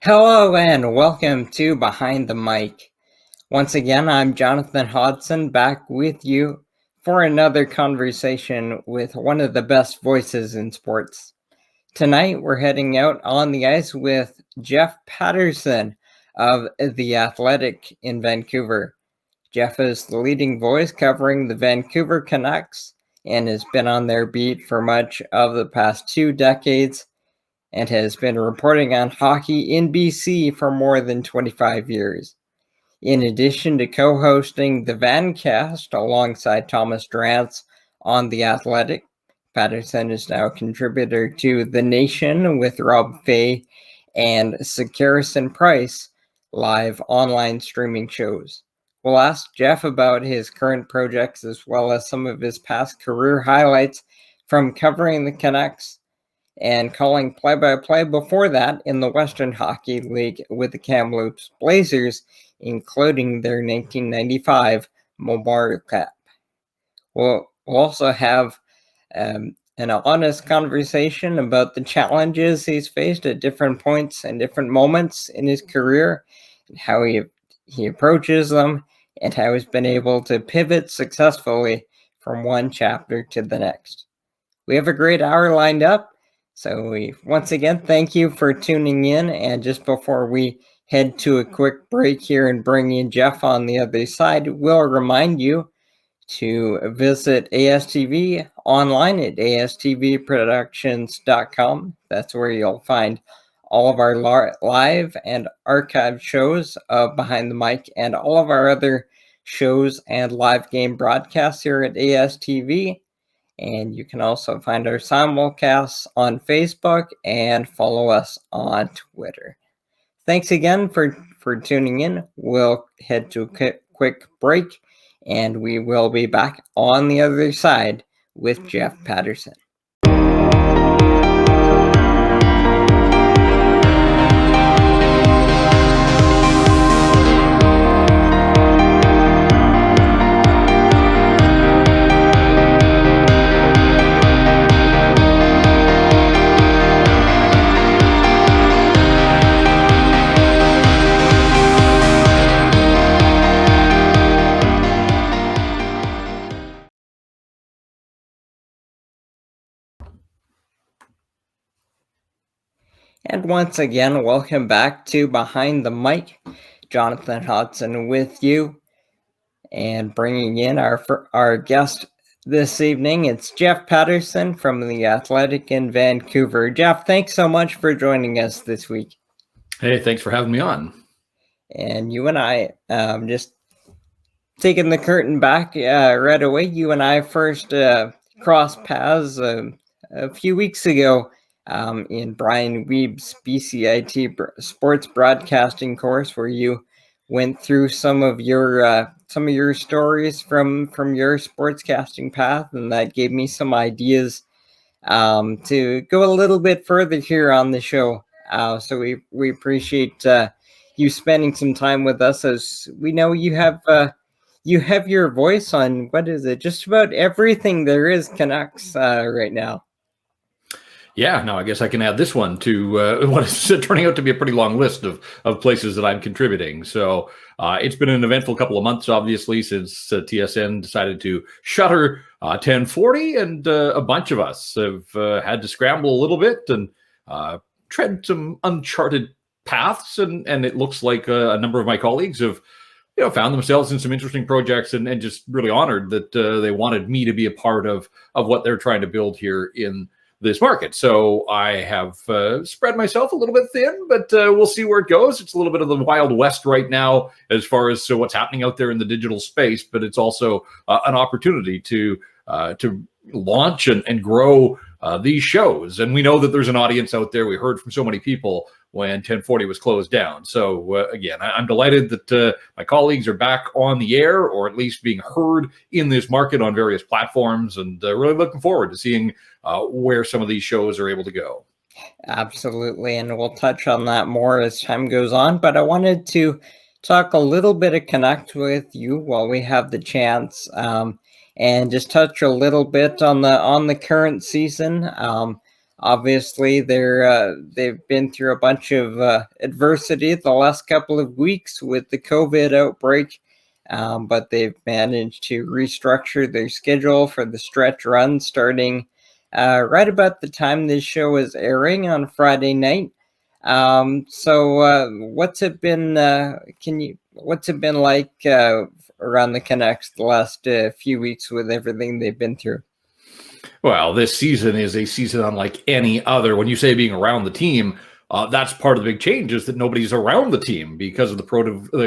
Hello and welcome to Behind the Mic. Once again, I'm Jonathan Hodgson back with you for another conversation with one of the best voices in sports. Tonight, we're heading out on the ice with Jeff Paterson of The Athletic in Vancouver. Jeff is the leading voice covering the Vancouver Canucks and has been on their beat for much of the past 2 decades and has been reporting on hockey in BC for more than 25 years. In addition to co-hosting the VANcast alongside Thomas Drance on The Athletic, Paterson is now a contributor to The Nation with Rob Fay and Sekerison Price live online streaming shows. We'll ask Jeff about his current projects as well as some of his past career highlights from covering the Canucks and calling play-by-play before that in the Western Hockey League with the Kamloops Blazers, including their 1995 Memorial Cup. We'll also have an honest conversation about the challenges he's faced at different points and different moments in his career, and how he approaches them, and how he's been able to pivot successfully from one chapter to the next. We have a great hour lined up. So once again, thank you for tuning in. And just before we head to a quick break here and bring in Jeff on the other side, we'll remind you to visit ASTV online at astvproductions.com. That's where you'll find all of our live and archived shows of Behind the Mic and all of our other shows and live game broadcasts here at ASTV. And you can also find our simulcasts on Facebook and follow us on Twitter. Thanks again for tuning in. We'll head to a quick break, and we will be back on the other side with Jeff Paterson. And once again, welcome back to Behind the Mic. Jonathan Hodgson with you, and bringing in our guest this evening. It's Jeff Paterson from The Athletic in Vancouver. Jeff, thanks so much for joining us this week. Hey, thanks for having me on. And you and I, just taking the curtain back right away, you and I first crossed paths a few weeks ago in Brian Weeb's BCIT sports broadcasting course, where you went through some of your stories from your sportscasting path, and that gave me some ideas to go a little bit further here on the show. So we appreciate you spending some time with us, as we know you have your voice on, what is it, just about everything there is Canucks right now. Yeah, no, I guess I can add this one to what is turning out to be a pretty long list of places that I'm contributing. So it's been an eventful couple of months, obviously, since TSN decided to shutter 1040, and a bunch of us have had to scramble a little bit and tread some uncharted paths. And it looks like a number of my colleagues have found themselves in some interesting projects, and just really honored that they wanted me to be a part of what they're trying to build here in this market. So I have spread myself a little bit thin, but we'll see where it goes. It's a little bit of the Wild West right now as far as what's happening out there in the digital space, but it's also an opportunity to launch and grow these shows. And we know that there's an audience out there. We heard from so many people when 1040 was closed down. So again, I'm delighted that my colleagues are back on the air, or at least being heard in this market on various platforms, and really looking forward to seeing where some of these shows are able to go. Absolutely, and we'll touch on that more as time goes on, but I wanted to talk a little bit of Connect with you while we have the chance, and just touch a little bit on the current season. Obviously, they've been through a bunch of adversity the last couple of weeks with the COVID outbreak, but they've managed to restructure their schedule for the stretch run starting right about the time this show is airing on Friday night. So what's it been? What's it been like around the Canucks the last few weeks with everything they've been through? Well, this season is a season unlike any other. When you say being around the team, that's part of the big change is that nobody's around the team because of the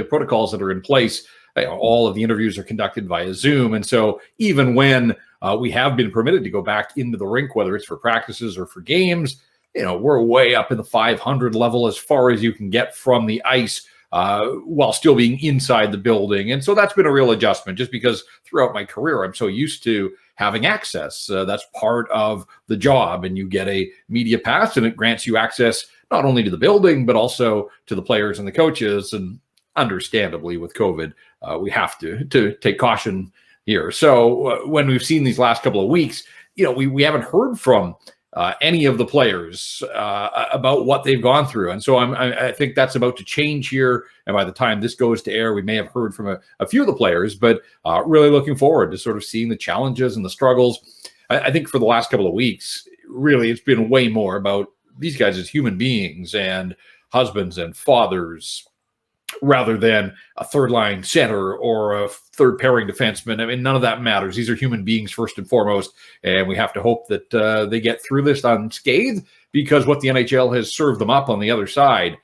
protocols that are in place. All of the interviews are conducted via Zoom. And so even when we have been permitted to go back into the rink, whether it's for practices or for games, we're way up in the 500 level as far as you can get from the ice while still being inside the building. And so that's been a real adjustment just because throughout my career, I'm so used to having access. That's part of the job. And you get a media pass and it grants you access not only to the building, but also to the players and the coaches. And understandably with COVID, we have to take caution here. So when we've seen these last couple of weeks, we haven't heard from any of the players about what they've gone through. And so I think that's about to change here. And by the time this goes to air, we may have heard from a few of the players, but really looking forward to sort of seeing the challenges and the struggles. I think for the last couple of weeks, really, it's been way more about these guys as human beings and husbands and fathers rather than a third line center or a third pairing defenseman. I mean, none of that matters. These are human beings first and foremost, and we have to hope that they get through this unscathed because what the NHL has served them up on the other side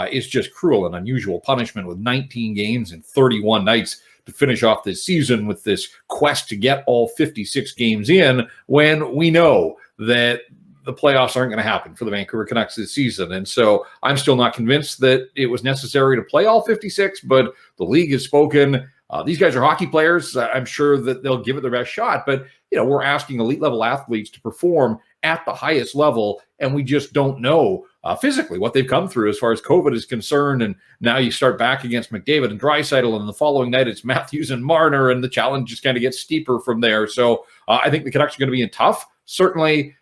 is just cruel and unusual punishment with 19 games and 31 nights to finish off this season with this quest to get all 56 games in when we know that the playoffs aren't going to happen for the Vancouver Canucks this season. And so I'm still not convinced that it was necessary to play all 56, but the league has spoken. These guys are hockey players. I'm sure that they'll give it their best shot, but we're asking elite level athletes to perform at the highest level, and we just don't know physically what they've come through as far as COVID is concerned. And now you start back against McDavid and Draisaitl, and the following night it's Matthews and Marner, and the challenge just kind of gets steeper from there. So I think the Canucks are going to be in tough. Certainly,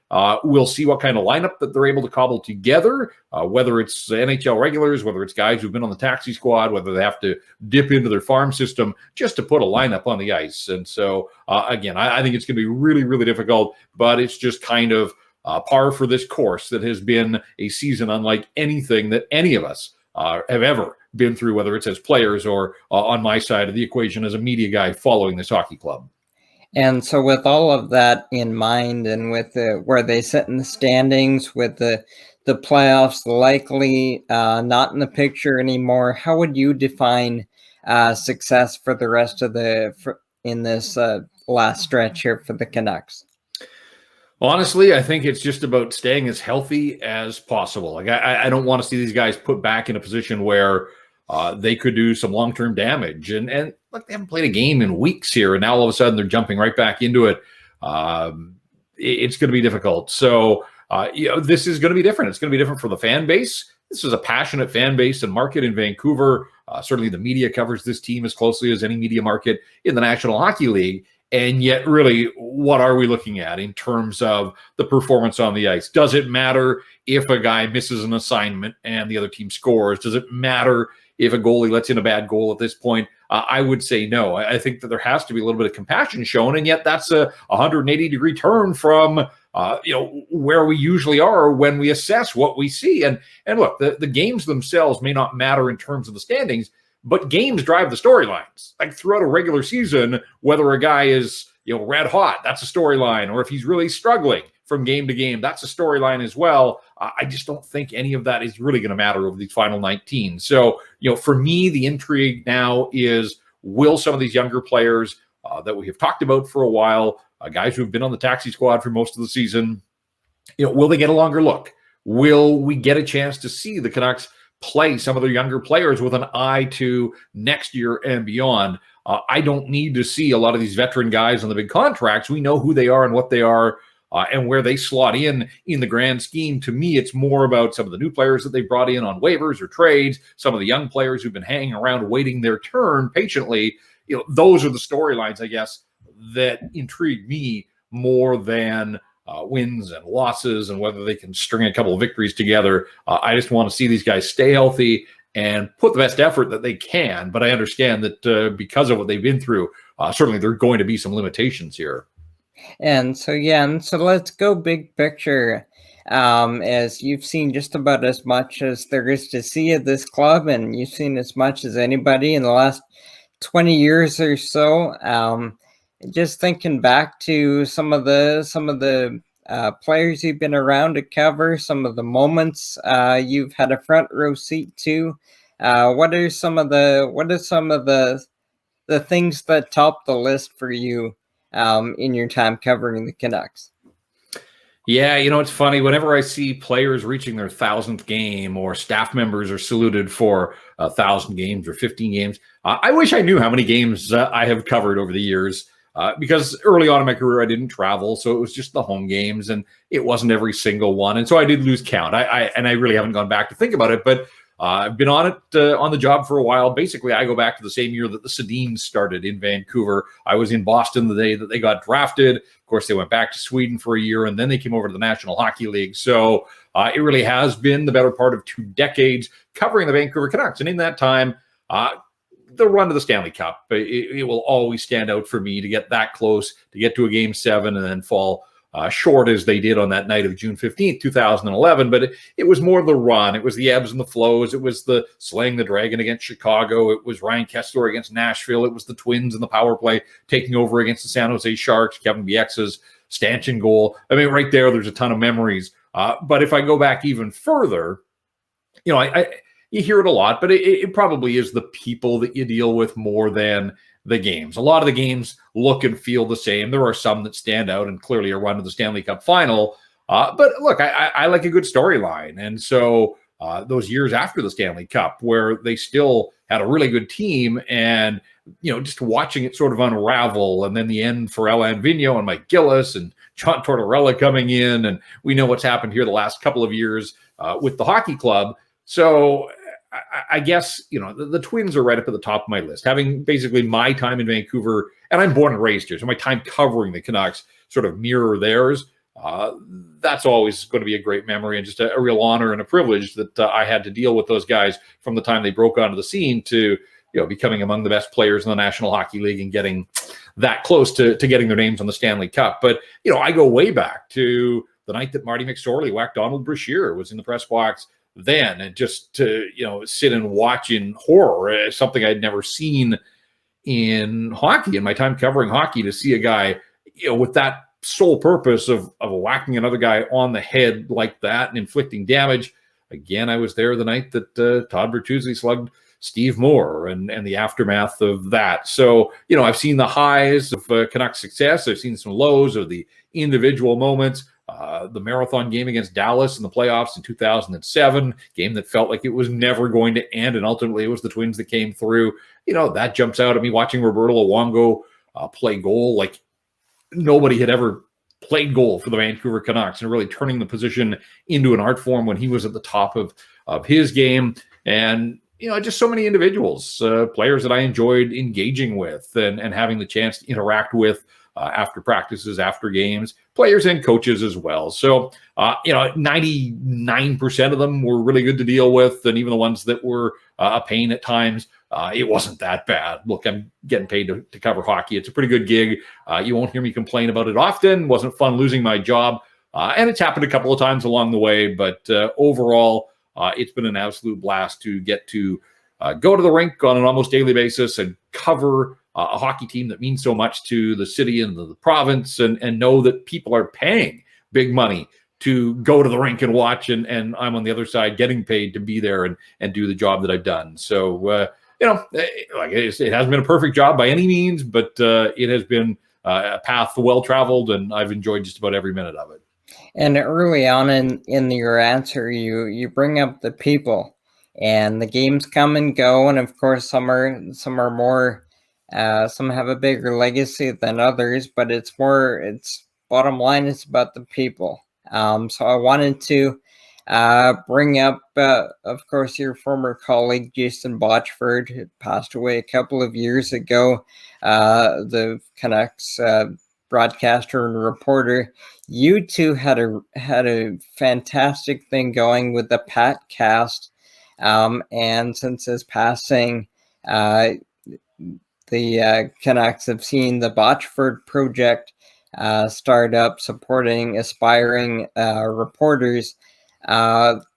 we'll see what kind of lineup that they're able to cobble together, whether it's NHL regulars, whether it's guys who've been on the taxi squad, whether they have to dip into their farm system just to put a lineup on the ice. And so, again, I think it's going to be really, really difficult, but it's just kind of par for this course that has been a season unlike anything that any of us have ever been through, whether it's as players or on my side of the equation as a media guy following this hockey club. And so with all of that in mind and with where they sit in the standings, with the playoffs likely not in the picture anymore, how would you define success for the rest of in this last stretch here for the Canucks? Honestly, I think it's just about staying as healthy as possible. Like I don't want to see these guys put back in a position where they could do some long-term damage. And look, they haven't played a game in weeks here, and now all of a sudden they're jumping right back into it. It's going to be difficult. So, this is going to be different. It's going to be different for the fan base. This is a passionate fan base and market in Vancouver. Certainly the media covers this team as closely as any media market in the National Hockey League. And yet, really, what are we looking at in terms of the performance on the ice? Does it matter if a guy misses an assignment and the other team scores? Does it matter if a goalie lets in a bad goal at this point? I would say no. I think that there has to be a little bit of compassion shown, and yet that's a 180-degree turn from where we usually are when we assess what we see. And look, the games themselves may not matter in terms of the standings, but games drive the storylines. Like throughout a regular season, whether a guy is red hot, that's a storyline, or if he's really struggling from game to game, that's a storyline as well. I just don't think any of that is really going to matter over these final 19. So, for me, the intrigue now is, will some of these younger players that we have talked about for a while, guys who've been on the taxi squad for most of the season, will they get a longer look? Will we get a chance to see the Canucks play some of their younger players with an eye to next year and beyond? I don't need to see a lot of these veteran guys on the big contracts. We know who they are and what they are and where they slot in the grand scheme. To me, it's more about some of the new players that they brought in on waivers or trades, some of the young players who've been hanging around waiting their turn patiently. Those are the storylines, I guess, that intrigue me more than wins and losses and whether they can string a couple of victories together. I just want to see these guys stay healthy and put the best effort that they can. But I understand that because of what they've been through, certainly there are going to be some limitations here. And so, yeah, and so let's go big picture. As you've seen just about as much as there is to see at this club, and you've seen as much as anybody in the last 20 years or so. Just thinking back to some of the players you've been around to cover, some of the moments you've had a front row seat to. What are some of the things that top the list for you in your time covering the Canucks? Yeah, it's funny. Whenever I see players reaching their 1,000th game or staff members are saluted for 1,000 games or 15 games, I wish I knew how many games I have covered over the years. Because early on in my career, I didn't travel, so it was just the home games, and it wasn't every single one, and so I did lose count. I really haven't gone back to think about it, but I've been on the job for a while. Basically, I go back to the same year that the Sedin started in Vancouver. I was in Boston the day that they got drafted. Of course, they went back to Sweden for a year, and then they came over to the National Hockey League. So it really has been the better part of 2 decades covering the Vancouver Canucks, and in that time, the run to the Stanley Cup, it will always stand out for me to get that close, to get to a Game 7 and then fall short as they did on that night of June 15th, 2011. But it was more the run. It was the ebbs and the flows. It was the slaying the dragon against Chicago. It was Ryan Kesler against Nashville. It was the Twins in the power play taking over against the San Jose Sharks, Kevin Bieksa's stanchion goal. I mean, right there's a ton of memories. But if I go back even further, you hear it a lot, but it probably is the people that you deal with more than the games. A lot of the games look and feel the same. There are some that stand out, and clearly a run to the Stanley Cup Final. But look, I like a good storyline. And so those years after the Stanley Cup, where they still had a really good team, and just watching it sort of unravel, and then the end for Alain Vigneault and Mike Gillis and John Tortorella coming in, and we know what's happened here the last couple of years with the hockey club. So I guess, the Twins are right up at the top of my list, having basically my time in Vancouver, and I'm born and raised here, so my time covering the Canucks sort of mirror theirs. That's always going to be a great memory, and just a real honor and a privilege that I had to deal with those guys from the time they broke onto the scene to, becoming among the best players in the National Hockey League and getting that close to getting their names on the Stanley Cup. But, I go way back to the night that Marty McSorley whacked Donald Brashear, was in the press box then, and just to sit and watch in horror, something I'd never seen in hockey in my time covering hockey, to see a guy with that sole purpose of whacking another guy on the head like that and inflicting damage. Again, I was there the night that Todd Bertuzzi slugged Steve Moore and the aftermath of that. So I've seen the highs of Canucks success. I've seen some lows of the individual moments. The marathon game against Dallas in the playoffs in 2007, game that felt like it was never going to end, and ultimately it was the Twins that came through. That jumps out at me, watching Roberto Luongo play goal like nobody had ever played goal for the Vancouver Canucks, and really turning the position into an art form when he was at the top of his game. And just so many individuals, players that I enjoyed engaging with and having the chance to interact with after practices, after games, players and coaches as well. So, 99% of them were really good to deal with. And even the ones that were a pain at times, it wasn't that bad. Look, I'm getting paid to cover hockey. It's a pretty good gig. You won't hear me complain about it often. It wasn't fun losing my job. And it's happened a couple of times along the way. But overall, it's been an absolute blast to get to go to the rink on an almost daily basis and cover a hockey team that means so much to the city and the province, and know that people are paying big money to go to the rink and watch, and I'm on the other side getting paid to be there and do the job that I've done. So, it hasn't been a perfect job by any means, but it has been a path well-traveled, and I've enjoyed just about every minute of it. And early on in your answer, you bring up the people, and the games come and go, and of course some are more. Some have a bigger legacy than others, but it's bottom line, it's about the people. So I wanted to bring up, of course, your former colleague, Jason Botchford, who passed away a couple of years ago. The Canucks broadcaster and reporter. You two had a fantastic thing going with the PatCast, and since his passing, the Canucks have seen the Botchford Project start up, supporting aspiring reporters.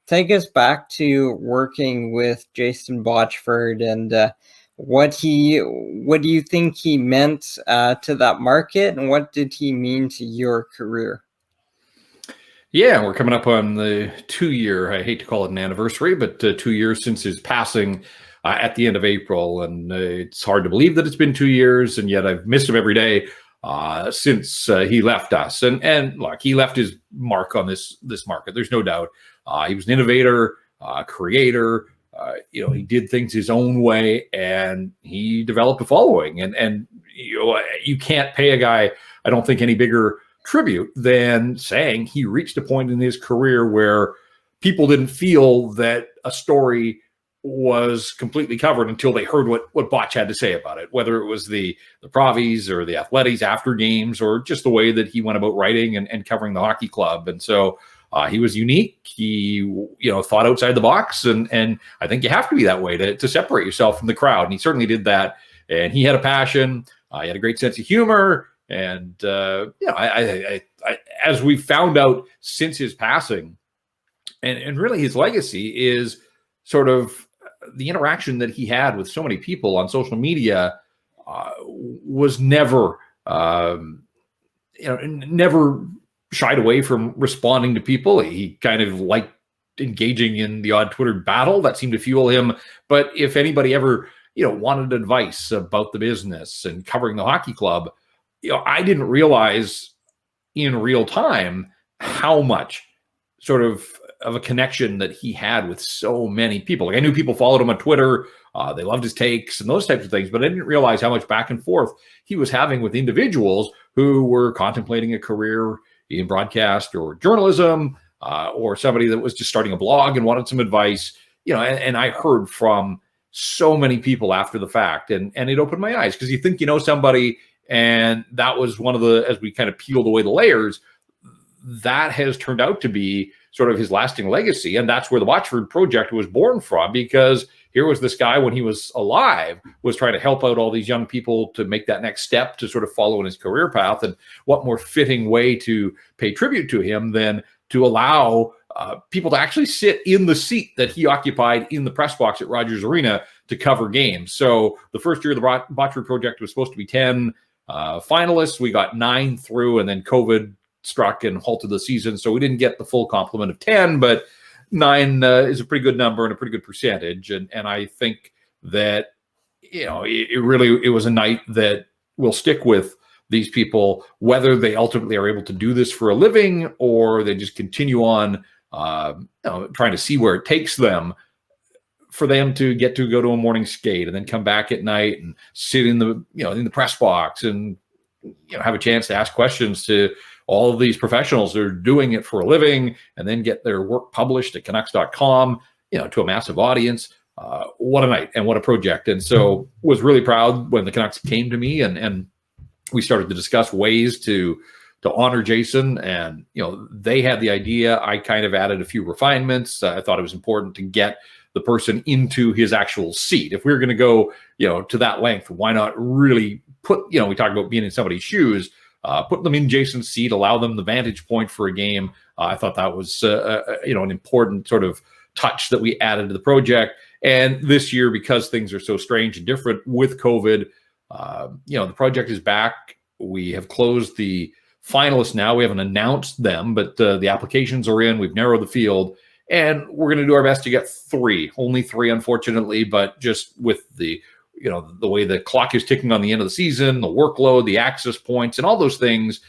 Take us back to working with Jason Botchford, and what do you think he meant to that market, and what did he mean to your career? Yeah, we're coming up on the 2-year, I hate to call it an anniversary, but 2 years since his passing at the end of April. And it's hard to believe that it's been 2 years, and yet I've missed him every day since he left us. And look, he left his mark on this market. There's no doubt. He was an innovator, creator. He did things his own way, and he developed a following. And you can't pay a guy, I don't think, any bigger tribute than saying he reached a point in his career where people didn't feel that a story was completely covered until they heard what Botch had to say about it, whether it was the Pravies or the Athletics after games, or just the way that he went about writing and covering the hockey club. And so he was unique. He, thought outside the box, and I think you have to be that way to separate yourself from the crowd. And he certainly did that. And he had a passion. He had a great sense of humor. And, I as we found out since his passing, and really his legacy is sort of the interaction that he had with so many people on social media was never, never shied away from responding to people. He kind of liked engaging in the odd Twitter battle that seemed to fuel him. But if anybody ever, wanted advice about the business and covering the hockey club, I didn't realize in real time how much sort of a connection that he had with so many people. Like, I knew people followed him on Twitter. They loved his takes and those types of things, but I didn't realize how much back and forth he was having with individuals who were contemplating a career in broadcast or journalism, or somebody that was just starting a blog and wanted some advice, and I heard from so many people after the fact, and it opened my eyes, because you think you know somebody. And that was one of the, as we kind of peeled away the layers, that has turned out to be sort of his lasting legacy. And that's where the Botchford Project was born from, because here was this guy, when he was alive, was trying to help out all these young people to make that next step to sort of follow in his career path. And what more fitting way to pay tribute to him than to allow people to actually sit in the seat that he occupied in the press box at Rogers Arena to cover games. So the first year of the Botchford Project was supposed to be 10 finalists. We got 9 through, and then COVID struck and halted the season, so we didn't get the full complement of 10, but 9 is a pretty good number and a pretty good percentage. And I think that it was a night that will stick with these people, whether they ultimately are able to do this for a living or they just continue on trying to see where it takes them. For them to get to go to a morning skate and then come back at night and sit in the in the press box and have a chance to ask questions to all of these professionals that are doing it for a living, and then get their work published at Canucks.com, to a massive audience. What a night and what a project. And so was really proud when the Canucks came to me and we started to discuss ways to honor Jason. And they had the idea. I kind of added a few refinements. I thought it was important to get the person into his actual seat. If we were going to go, to that length, why not really put, we talk about being in somebody's shoes, put them in Jason's seat, allow them the vantage point for a game. I thought that was, an important sort of touch that we added to the project. And this year, because things are so strange and different with COVID, the project is back. We have closed the finalists now. We haven't announced them, but the applications are in. We've narrowed the field. And we're going to do our best to get 3, only 3, unfortunately, but just with the way the clock is ticking on the end of the season, the workload, the access points, and all those things,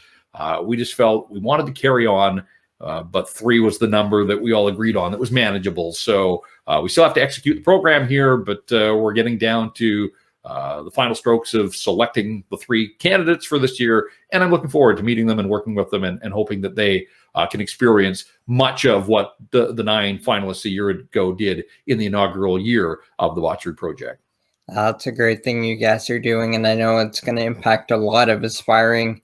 we just felt we wanted to carry on, but 3 was the number that we all agreed on that was manageable. So we still have to execute the program here, but we're getting down to the final strokes of selecting the 3 candidates for this year. And I'm looking forward to meeting them and working with them and hoping that they can experience much of what the 9 finalists a year ago did in the inaugural year of the Botchford Project. That's a great thing you guys are doing, and I know it's going to impact a lot of aspiring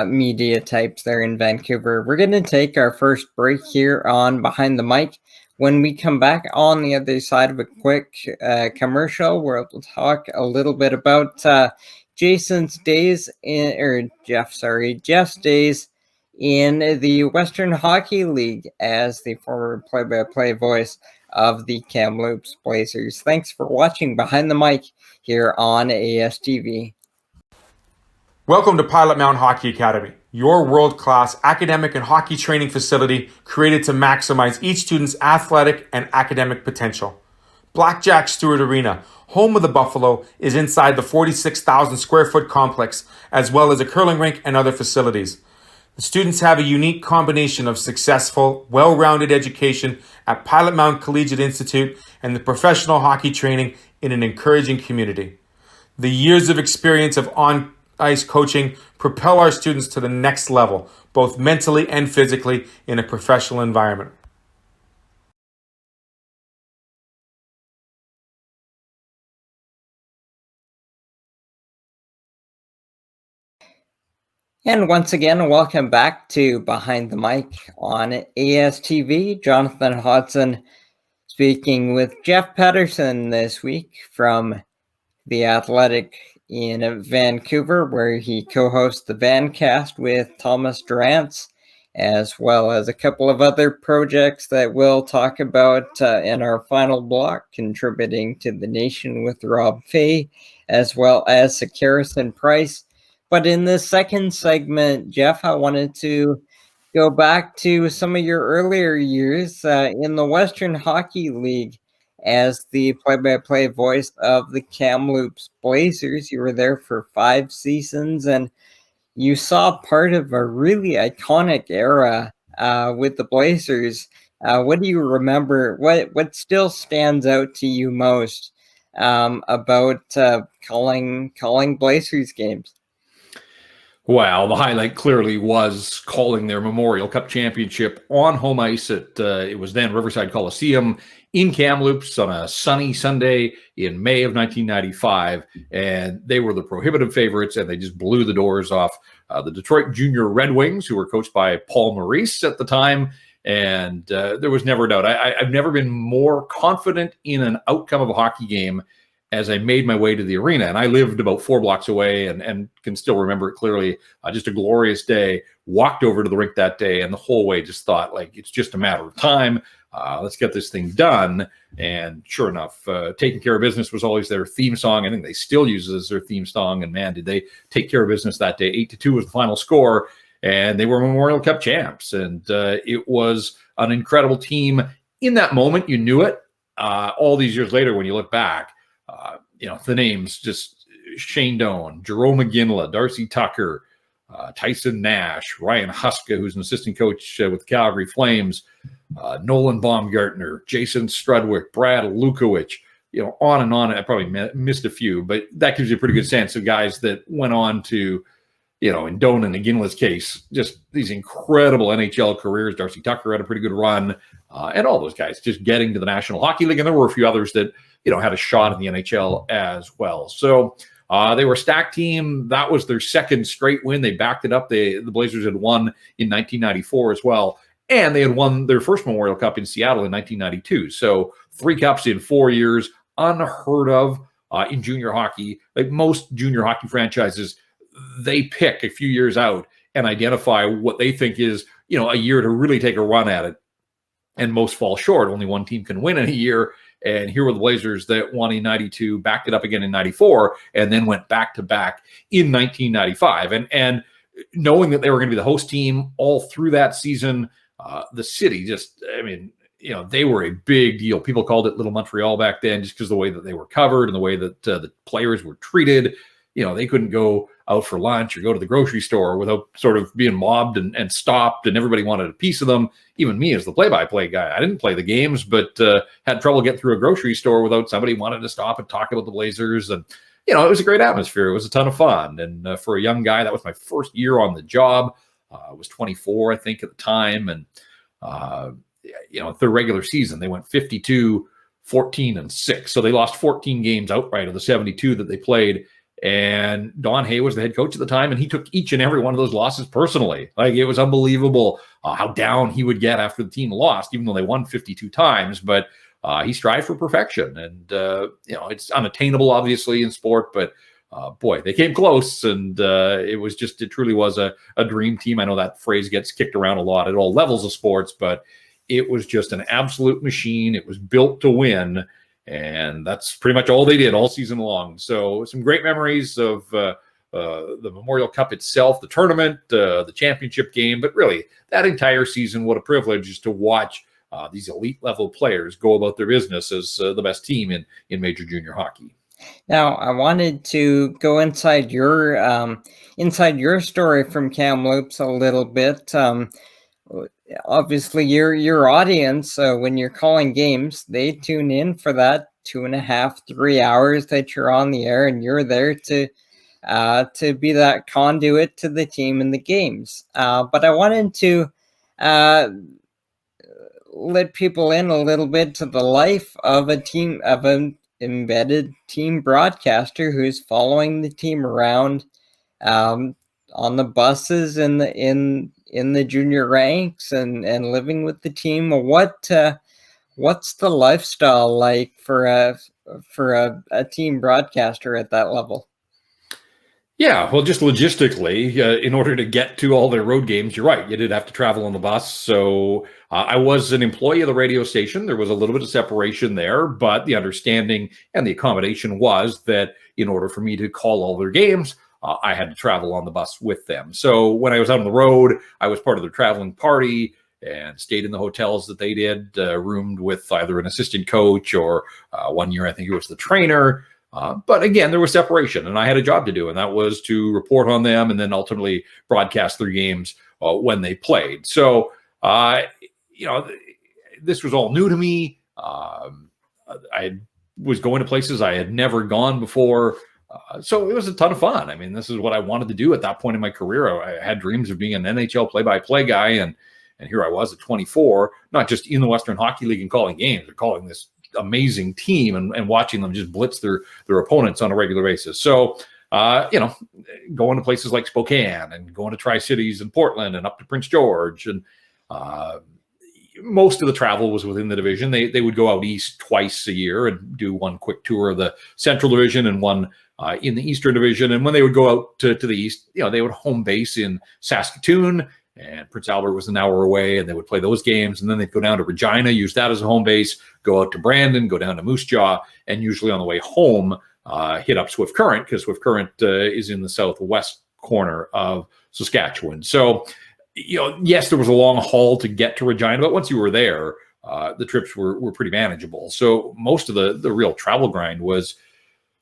media types there in Vancouver. We're going to take our first break here on Behind the Mic. When we come back on the other side of a quick commercial, we'll talk a little bit about Jeff's days in the Western Hockey League as the former play-by-play voice of the Kamloops Blazers. Thanks for watching Behind the Mic here on ASTV. Welcome to Pilot Mountain Hockey Academy, your world-class academic and hockey training facility created to maximize each student's athletic and academic potential. Blackjack Stewart Arena, home of the Buffalo, is inside the 46,000 square foot complex, as well as a curling rink and other facilities. The students have a unique combination of successful, well-rounded education at Pilot Mountain Collegiate Institute and the professional hockey training in an encouraging community. The years of experience of on-ice coaching propel our students to the next level, both mentally and physically, in a professional environment. And once again, welcome back to Behind the Mic on ASTV. Jonathan Hodgson speaking with Jeff Paterson this week from The Athletic in Vancouver, where he co-hosts the VANcast with Thomas Durrance, as well as a couple of other projects that we'll talk about in our final block, contributing to The Nation with Rob Fay, as well as Sakarison Price. But in this second segment, Jeff, I wanted to go back to some of your earlier years in the Western Hockey League as the play-by-play voice of the Kamloops Blazers. You were there for 5 seasons, and you saw part of a really iconic era with the Blazers. What do you remember? What still stands out to you most about calling Blazers games? Wow, the highlight clearly was calling their Memorial Cup championship on home ice at, it was then Riverside Coliseum in Kamloops on a sunny Sunday in May of 1995. And they were the prohibitive favorites, and they just blew the doors off the Detroit Junior Red Wings, who were coached by Paul Maurice at the time. And there was never a doubt. I've never been more confident in an outcome of a hockey game as I made my way to the arena. And I lived about 4 blocks away and can still remember it clearly. Just a glorious day. Walked over to the rink that day, and the whole way just thought, like, it's just a matter of time. Let's get this thing done. And sure enough, Taking Care of Business was always their theme song. I think they still use it as their theme song. And man, did they take care of business that day. 8-2 was the final score. And they were Memorial Cup champs. And it was an incredible team. In that moment, you knew it. All these years later, when you look back, the names just Shane Doan, Jerome McGinley, Darcy Tucker, Tyson Nash, Ryan Huska, who's an assistant coach with the Calgary Flames, Nolan Baumgartner, Jason Strudwick, Brad Lukowicz, on and on. I probably missed a few, but that gives you a pretty good sense of guys that went on to, in Doan and McGinley's case, just these incredible NHL careers. Darcy Tucker had a pretty good run, and all those guys just getting to the National Hockey League. And there were a few others that, had a shot in the NHL as well. So they were a stacked team. That was their second straight win. They backed it up. The Blazers had won in 1994 as well. And they had won their first Memorial Cup in Seattle in 1992. So 3 cups in 4 years, unheard of in junior hockey. Like most junior hockey franchises, they pick a few years out and identify what they think is, a year to really take a run at it. And most fall short. Only one team can win in a year. And here were the Blazers that won in 92, backed it up again in 94, and then went back-to-back in 1995. And knowing that they were going to be the host team all through that season, the city just, they were a big deal. People called it Little Montreal back then just because of the way that they were covered and the way that the players were treated. They couldn't go out for lunch or go to the grocery store without sort of being mobbed and stopped, and everybody wanted a piece of them. Even me as the play-by-play guy, I didn't play the games, but had trouble getting through a grocery store without somebody wanting to stop and talk about the Blazers. And, it was a great atmosphere. It was a ton of fun. And for a young guy, that was my first year on the job. I was 24, I think, at the time. And, their regular season, they went 52, 14, and 6. So they lost 14 games outright of the 72 that they played. And Don Hay was the head coach at the time, and he took each and every one of those losses personally. Like, it was unbelievable how down he would get after the team lost, even though they won 52 times. But he strived for perfection, and it's unattainable, obviously, in sport. But boy, they came close, and it truly was a dream team. I know that phrase gets kicked around a lot at all levels of sports, but it was just an absolute machine. It was built to win. And that's pretty much all they did all season long. So some great memories of the Memorial Cup itself, the tournament, the championship game, but really that entire season, what a privilege is to watch these elite level players go about their business as the best team in major junior hockey. Now, I wanted to go inside your story from Kamloops a little bit. Obviously, your audience, when you're calling games, they tune in for that 2.5, 3 hours that you're on the air, and you're there to be that conduit to the team in the games. But I wanted to let people in a little bit to the life of an embedded team broadcaster who's following the team around on the buses in the junior ranks and living with the team. What's the lifestyle like for a team broadcaster at that level? Yeah, well, just logistically, in order to get to all their road games, you're right. You did have to travel on the bus. So I was an employee of the radio station. There was a little bit of separation there, but the understanding and the accommodation was that in order for me to call all their games, I had to travel on the bus with them. So when I was out on the road, I was part of their traveling party and stayed in the hotels that they did, roomed with either an assistant coach or 1 year, I think it was the trainer. But again, there was separation, and I had a job to do, and that was to report on them and then ultimately broadcast their games when they played. So, this was all new to me. I was going to places I had never gone before. So it was a ton of fun. I mean, this is what I wanted to do at that point in my career. I had dreams of being an NHL play-by-play guy, and here I was at 24, not just in the Western Hockey League and calling games, but calling this amazing team and watching them just blitz their opponents on a regular basis. So, going to places like Spokane and going to Tri-Cities and Portland and up to Prince George. And most of the travel was within the division. They would go out east twice a year and do one quick tour of the Central Division and one in the Eastern Division. And when they would go out to the east, they would home base in Saskatoon, and Prince Albert was an hour away, and they would play those games. And then they'd go down to Regina, use that as a home base, go out to Brandon, go down to Moose Jaw, and usually on the way home, hit up Swift Current, because Swift Current is in the southwest corner of Saskatchewan. So, yes, there was a long haul to get to Regina, but once you were there, the trips were pretty manageable. So most of the real travel grind was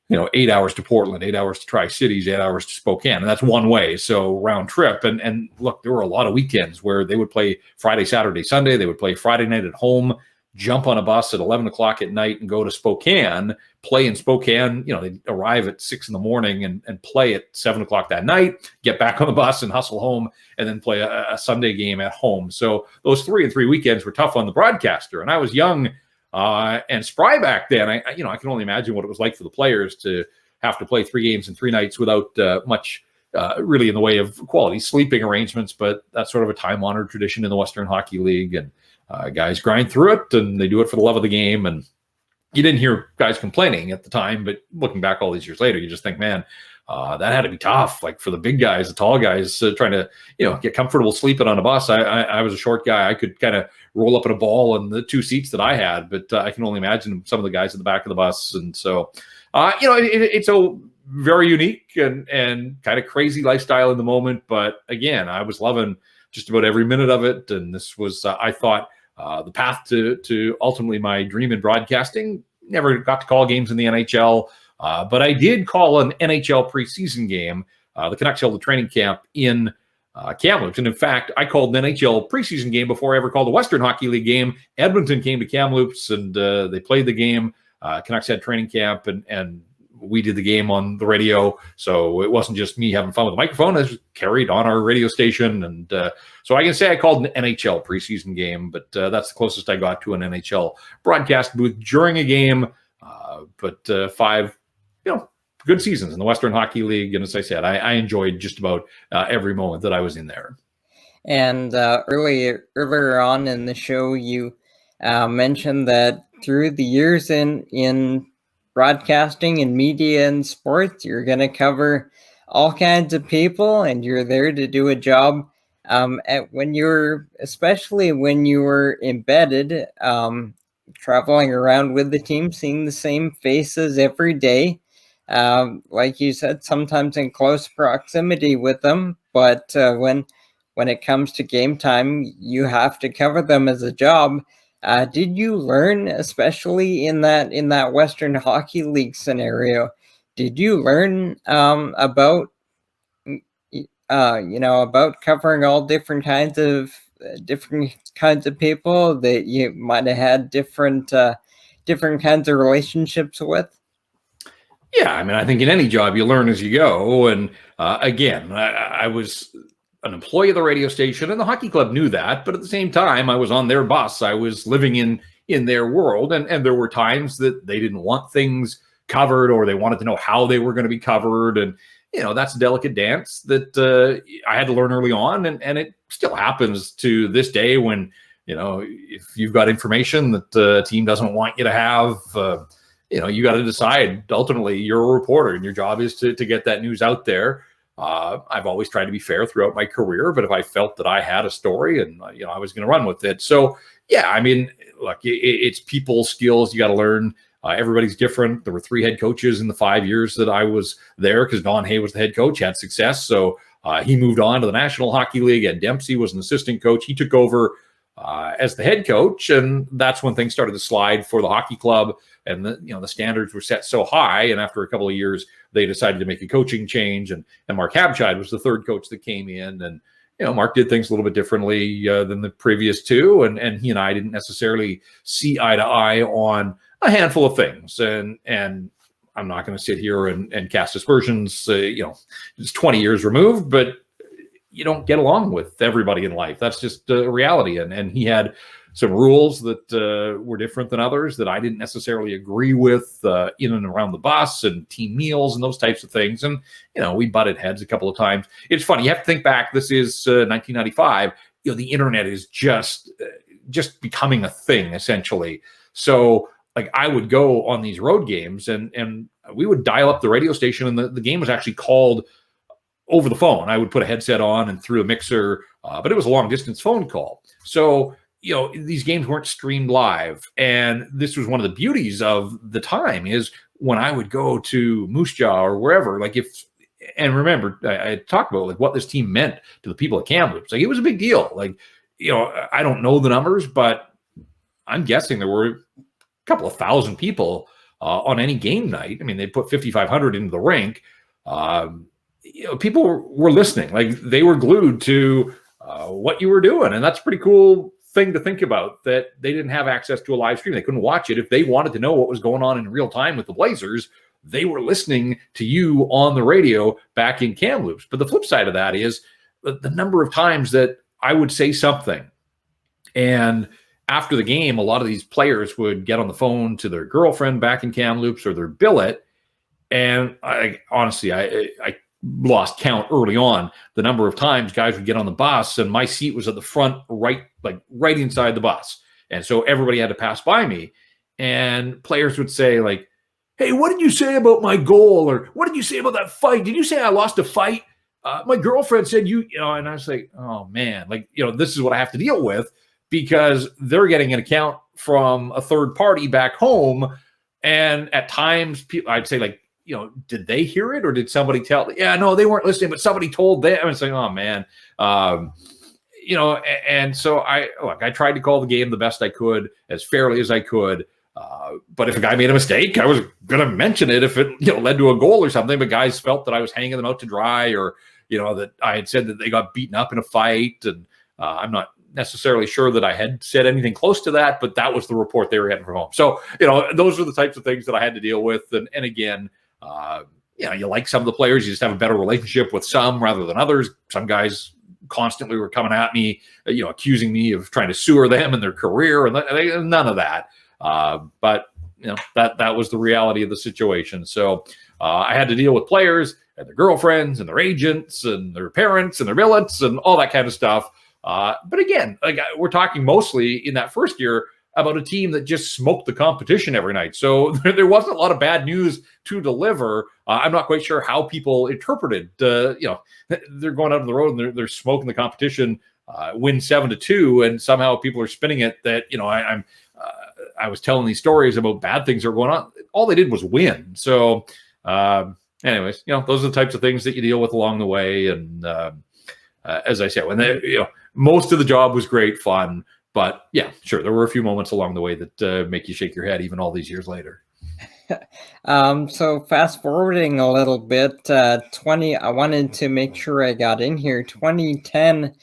8 hours to Portland, 8 hours to Tri-Cities, 8 hours to Spokane. And that's one way. So round trip. And look, there were a lot of weekends where they would play Friday, Saturday, Sunday. They would play Friday night at home, jump on a bus at 11 o'clock at night and go to Spokane, play in Spokane. They'd arrive at 6 a.m. and play at 7 o'clock that night, get back on the bus and hustle home, and then play a Sunday game at home. So those 3 and 3 weekends were tough on the broadcaster. And I was young and spry back then. I can only imagine what it was like for the players to have to play 3 games in 3 nights without much really in the way of quality sleeping arrangements. But that's sort of a time-honored tradition in the Western Hockey League, and guys grind through it, and they do it for the love of the game. And you didn't hear guys complaining at the time, but looking back all these years later, you just think, man, that had to be tough. Like for the big guys, the tall guys, trying to get comfortable sleeping on a bus. I was a short guy. I could kind of roll up in a ball in the 2 seats that I had, but I can only imagine some of the guys at the back of the bus. And so, it's a very unique and kind of crazy lifestyle in the moment. But again, I was loving just about every minute of it. And this was, I thought, the path to ultimately my dream in broadcasting. Never got to call games in the NHL. But I did call an NHL preseason game. The Canucks held a training camp in Kamloops. And in fact, I called an NHL preseason game before I ever called a Western Hockey League game. Edmonton came to Kamloops, and they played the game. Canucks had training camp, and we did the game on the radio. So it wasn't just me having fun with the microphone. It was carried on our radio station. And so I can say I called an NHL preseason game, but that's the closest I got to an NHL broadcast booth during a game. But 5 good seasons in the Western Hockey League. And as I said, I enjoyed just about every moment that I was in there. And earlier on in the show, you mentioned that through the years in broadcasting and media and sports, you're going to cover all kinds of people, and you're there to do a job. Especially when you were embedded, traveling around with the team, seeing the same faces every day. Like you said, sometimes in close proximity with them, but when it comes to game time, you have to cover them as a job. Did you learn, especially in that Western Hockey League scenario, did you learn about about covering all different kinds of people that you might have had different kinds of relationships with? Yeah, I mean, I think in any job you learn as you go. And again, I was an employee of the radio station, and the hockey club knew that. But at the same time, I was on their bus. I was living in their world, and there were times that they didn't want things covered, or they wanted to know how they were going to be covered. And that's a delicate dance that I had to learn early on, and it still happens to this day when, if you've got information that the team doesn't want you to have, you got to decide. Ultimately, you're a reporter, and your job is to get that news out there. I've always tried to be fair throughout my career, but if I felt that I had a story and, I was going to run with it. So, yeah, I mean, look, it's people skills you got to learn. Everybody's different. There were 3 head coaches in the 5 years that I was there, because Don Hay was the head coach, had success. So he moved on to the National Hockey League, and Dempsey was an assistant coach. He took over as the head coach, and that's when things started to slide for the hockey club. And the standards were set so high. And after a couple of years, they decided to make a coaching change. And Mark Habchide was the third coach that came in. And Mark did things a little bit differently than the previous 2, and he and I didn't necessarily see eye to eye on a handful of things. And I'm not going to sit here and cast aspersions. It's 20 years removed, but you don't get along with everybody in life. That's just a reality. And he had some rules that were different than others that I didn't necessarily agree with in and around the bus and team meals and those types of things. And, we butted heads a couple of times. It's funny. You have to think back. This is 1995. The internet is just becoming a thing, essentially. So, like, I would go on these road games and we would dial up the radio station, and the game was actually called over the phone. I would put a headset on and through a mixer, but it was a long distance phone call. So, these games weren't streamed live. And this was one of the beauties of the time, is when I would go to Moose Jaw or wherever, and remember, I talked about like what this team meant to the people at Kamloops. Like, it was a big deal. Like, I don't know the numbers, but I'm guessing there were couple of thousand people on any game night. I mean, they put 5,500 into the rink. People were listening. Like, they were glued to what you were doing. And that's a pretty cool thing to think about, that they didn't have access to a live stream. They couldn't watch it. If they wanted to know what was going on in real time with the Blazers, they were listening to you on the radio back in Kamloops. But the flip side of that is the number of times that I would say something, and after the game, a lot of these players would get on the phone to their girlfriend back in Kamloops or their billet. And I lost count early on the number of times guys would get on the bus and my seat was at the front, right inside the bus. And so everybody had to pass by me, and players would say like, "Hey, what did you say about my goal?" Or "What did you say about that fight? Did you say I lost a fight? My girlfriend said you know," and I was like, oh man, this is what I have to deal with, because they're getting an account from a third party back home. And at times people, I'd say like, did they hear it or did somebody tell? Yeah, no, they weren't listening, but somebody told them. I was like, oh man. And so I tried to call the game the best I could, as fairly as I could. But if a guy made a mistake, I was going to mention it if it, led to a goal or something, but guys felt that I was hanging them out to dry, or, that I had said that they got beaten up in a fight. And I'm not necessarily sure that I had said anything close to that, but that was the report they were getting from home. So, those are the types of things that I had to deal with. And again, you like some of the players, you just have a better relationship with some rather than others. Some guys constantly were coming at me, accusing me of trying to sewer them in their career, and none of that. But that was the reality of the situation. So I had to deal with players and their girlfriends and their agents and their parents and their billets and all that kind of stuff. But again, we're talking mostly in that first year about a team that just smoked the competition every night. So there wasn't a lot of bad news to deliver. I'm not quite sure how people interpreted, they're going out on the road and they're smoking the competition, win 7-2, and somehow people are spinning it that, I was telling these stories about bad things that were going on. All they did was win. So anyways, those are the types of things that you deal with along the way. And as I said, most of the job was great fun. But yeah, sure, there were a few moments along the way that make you shake your head even all these years later. So fast forwarding a little bit, I wanted to make sure I got in here. 2010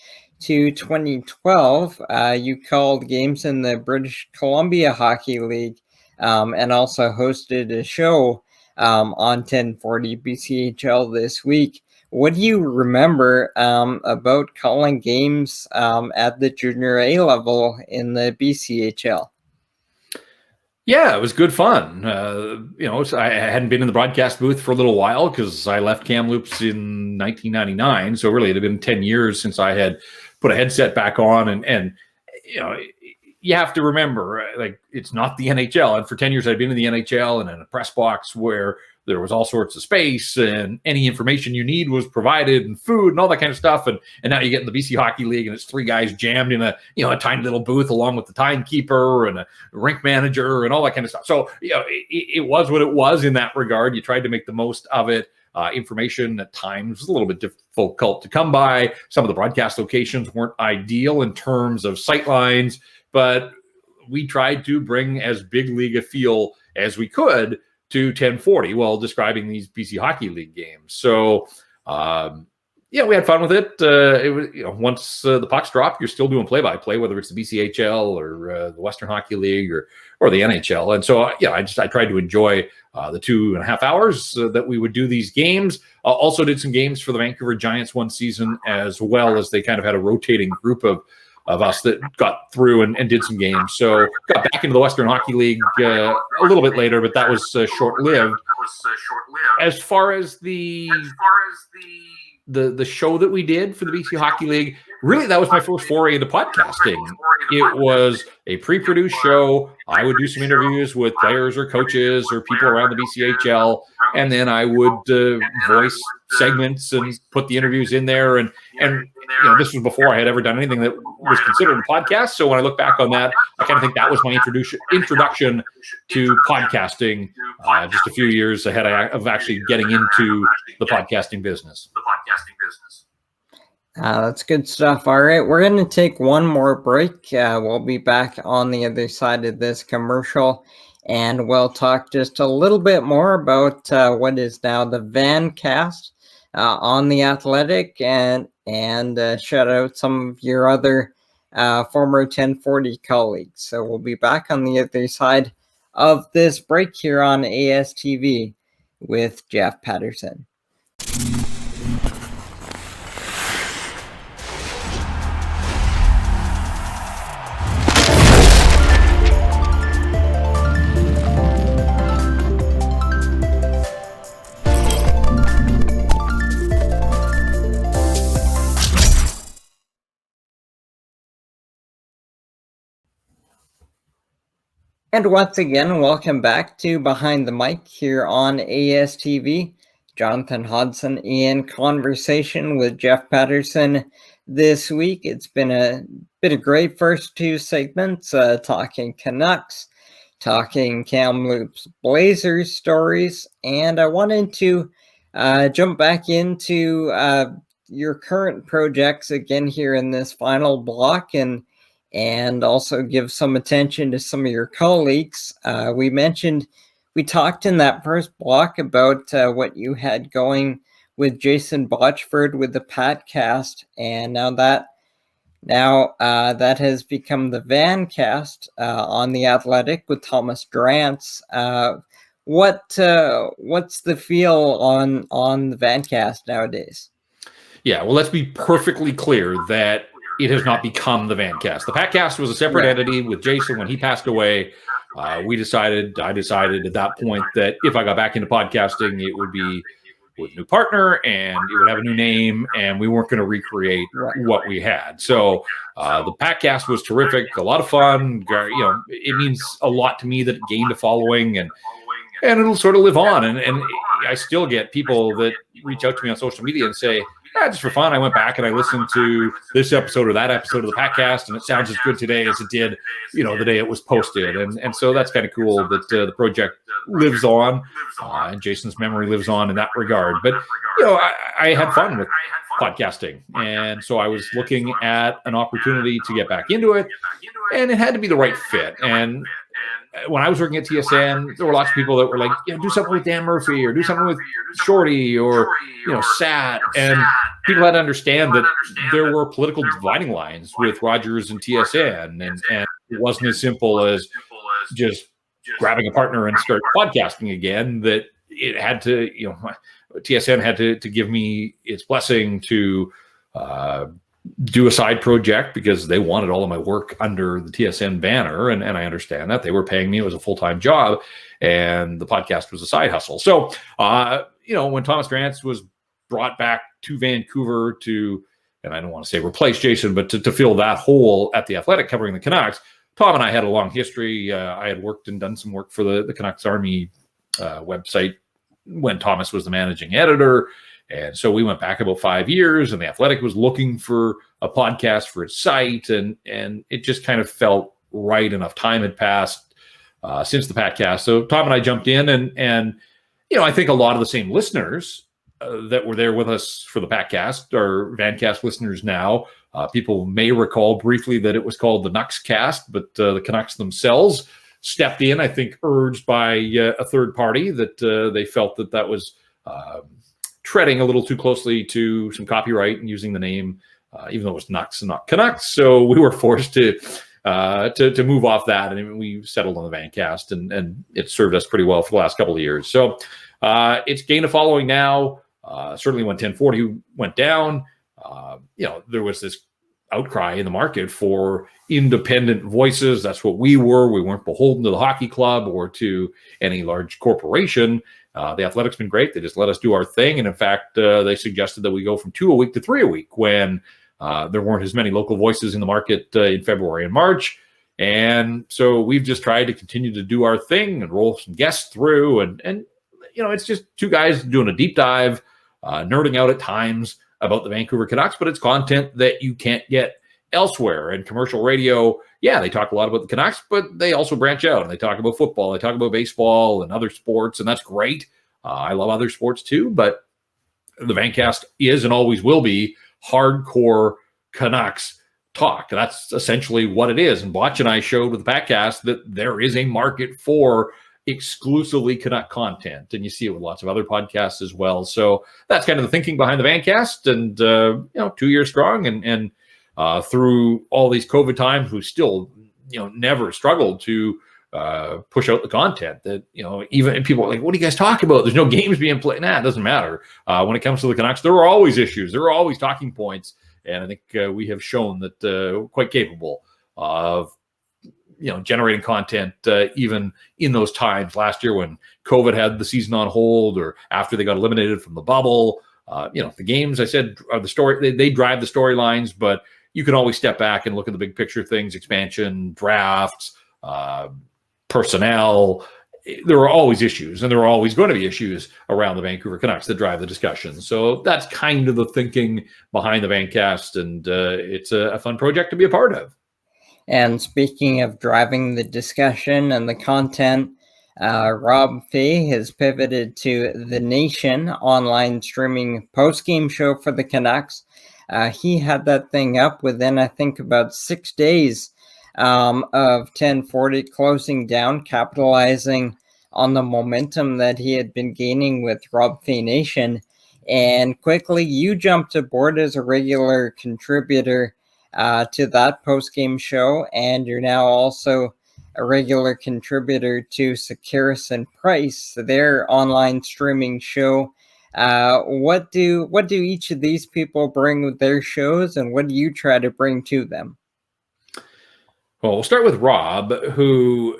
to 2012, you called games in the British Columbia Hockey League, and also hosted a show on 1040 BCHL this week. What do you remember about calling games at the junior A level in the BCHL? Yeah, it was good fun. I hadn't been in the broadcast booth for a little while because I left Kamloops in 1999. So really, it had been 10 years since I had put a headset back on. And you have to remember, it's not the NHL. And for 10 years, I'd been in the NHL and in a press box where there was all sorts of space and any information you need was provided and food and all that kind of stuff. And now you get in the BC Hockey League and it's three guys jammed in a tiny little booth along with the timekeeper and a rink manager and all that kind of stuff. So, it was what it was in that regard. You tried to make the most of it. Information at times was a little bit difficult to come by. Some of the broadcast locations weren't ideal in terms of sight lines, but we tried to bring as big league a feel as we could to 1040 while describing these BC Hockey League games. So, we had fun with it. It was, once the pucks drop, you're still doing play-by-play, whether it's the BCHL or the Western Hockey League or the NHL. And so, I tried to enjoy the 2.5 hours that we would do these games. Also did some games for the Vancouver Giants one season, as well as they kind of had a rotating group of us that got through and did some games. So got back into the Western Hockey League a little bit later, but that was short-lived. As far as the show that we did for the BC Hockey League, really that was my first foray into podcasting. It was a pre-produced show. I would do some interviews with players or coaches or people around the BCHL, and then I would voice segments and put the interviews in there. And this was before I had ever done anything that was considered a podcast. So when I look back on that, I kind of think that was my introduction to podcasting, just a few years ahead of actually getting into the podcasting business. That's good stuff. All right, we're going to take one more break. We'll be back on the other side of this commercial, and we'll talk just a little bit more about what is now the VANcast on The Athletic, and shout out some of your other former 1040 colleagues. So we'll be back on the other side of this break here on ASTV with Jeff Paterson. And once again, welcome back to Behind the Mic here on ASTV. Jonathan Hodgson in conversation with Jeff Paterson this week. It's been a great first two segments, talking Canucks, talking Kamloops Blazers stories, and I wanted to jump back into your current projects again here in this final block, and also give some attention to some of your colleagues. We talked in that first block about what you had going with Jason Botchford with the Patcast, and now that has become the VANcast on The Athletic with Thomas Drance. What's the feel on the VANcast nowadays? Yeah, well, let's be perfectly clear that it has not become the VANcast. The Patcast was a separate entity with Jason when he passed away. I decided at that point that if I got back into podcasting, it would be with a new partner and it would have a new name, and we weren't going to recreate what we had. So the podcast was terrific, a lot of fun. It means a lot to me that it gained a following, and it'll sort of live on. And I still get people that reach out to me on social media and say, just for fun, I went back and I listened to this episode or that episode of the podcast, and it sounds as good today as it did, the day it was posted. And so that's kind of cool that the project lives on, and Jason's memory lives on in that regard. But, I had fun with podcasting. And so I was looking at an opportunity to get back into it, and it had to be the right fit. And when I was working at TSN, there were lots of people that were like, do something with Dan Murphy or do something with Shorty or, Sat. And people had to understand that there were political dividing lines with Rogers and TSN. And it wasn't as simple as just grabbing a partner and start podcasting again, that it had to, TSN had to give me its blessing to do a side project because they wanted all of my work under the TSN banner. And I understand that. They were paying me. It was a full-time job, and the podcast was a side hustle. So, when Thomas Drance was brought back to Vancouver to, and I don't want to say replace Jason, but to fill that hole at The Athletic covering the Canucks, Tom and I had a long history. I had worked and done some work for the Canucks Army website when Thomas was the managing editor. And so we went back about 5 years, and The Athletic was looking for a podcast for its site. And it just kind of felt right. Enough time had passed since the podcast. So Tom and I jumped in, and I think a lot of the same listeners that were there with us for the podcast are VANcast listeners now. People may recall briefly that it was called the Nucks Cast, but the Canucks themselves stepped in, I think, urged by a third party that they felt that was treading a little too closely to some copyright and using the name, even though it was Nucks and not Canucks. So we were forced to move off that, and we settled on the VANcast, and it served us pretty well for the last couple of years. So it's gained a following now. Certainly when 1040 went down, there was this outcry in the market for independent voices. That's what we were. We weren't beholden to the hockey club or to any large corporation. The Athletic's been great. They just let us do our thing. And in fact, they suggested that we go from 2 a week to 3 a week when there weren't as many local voices in the market in February and March. And so we've just tried to continue to do our thing and roll some guests through. And it's just two guys doing a deep dive, nerding out at times about the Vancouver Canucks, but it's content that you can't get elsewhere. And commercial radio, they talk a lot about the Canucks, but they also branch out and they talk about football, they talk about baseball and other sports, and that's great. I love other sports too, but the VANcast is and always will be hardcore Canucks talk. That's essentially what it is. And Botch and I showed with the podcast that there is a market for exclusively Canuck content, and you see it with lots of other podcasts as well. So that's kind of the thinking behind the VANcast, and 2 years strong, and through all these COVID times, we've still never struggled to push out the content that even people are like, what do you guys talk about? There's no games being played. It doesn't matter. When it comes to the Canucks, there are always issues, there are always talking points, and I think we have shown that we're quite capable of generating content even in those times last year when COVID had the season on hold, or after they got eliminated from the bubble. The games, I said, are the story. They drive the storylines, but you can always step back and look at the big picture things: expansion, drafts, personnel. There are always issues, and there are always going to be issues around the Vancouver Canucks that drive the discussion. So that's kind of the thinking behind the VANcast, and it's a fun project to be a part of. And speaking of driving the discussion and the content, Rob Fee has pivoted to The Nation online streaming post-game show for the Canucks. He had that thing up within, I think, about 6 days of 1040 closing down, capitalizing on the momentum that he had been gaining with Rob Fee Nation. And quickly, you jumped aboard as a regular contributor to that post-game show, and you're now also a regular contributor to Sekeres and Price, their online streaming show. What do each of these people bring with their shows, and what do you try to bring to them? Well, we'll start with Rob, who